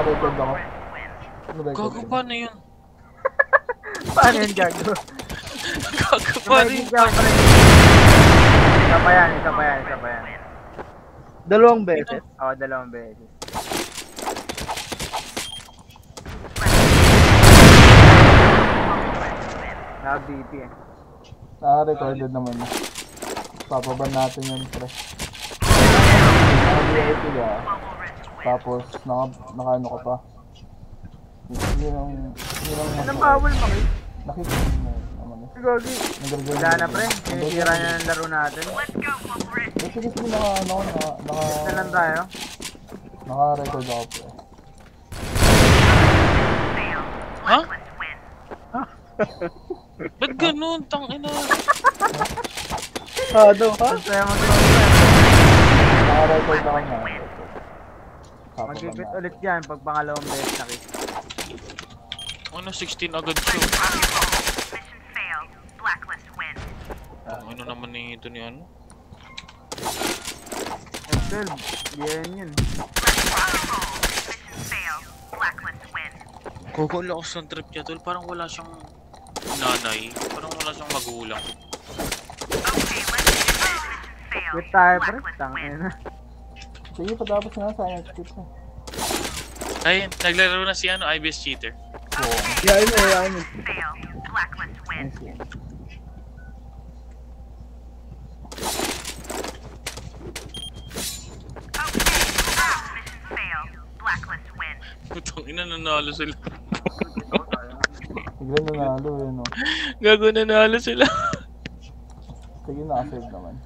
naka-record ako. Gago, paano yun? Paano yun, gago? Gago, paano yun? Isa pa yan. Dalawang beses. Oo, dalawang beses. Naka-BP eh. Naka-recorded naman na. Papaban natin yun, pre. Naka-VIP ka. Tapos, naka-ano ka pa. Yun Anong bawal maki? Nakita mo na naman eh. Gagi. Wala na pre. Sinisira na ng laro natin. Sige, naka na lang tayo. Naka-record ako, pre. Ha? Ba't ganun? Tangina. Ano ha? Naka-record ako na. Mag-quit ulit yan pag pangalawang beses nakit. Ano, 16 agad siya. Ano naman ni ito ni ano? Excel, yan yun. Kung lakas ng trip niya tol, parang wala siyang nanay, parang wala siyang magulang. Quit tayo pre, tangin na. Sige, patapos na sa next na. Ay, naglaro na si ano, IBS cheater. Yeah, I know. Putang ina, nanalo sila. Bigla nanalo eh, no? Gago, nanalo sila. Sige, naka-save naman.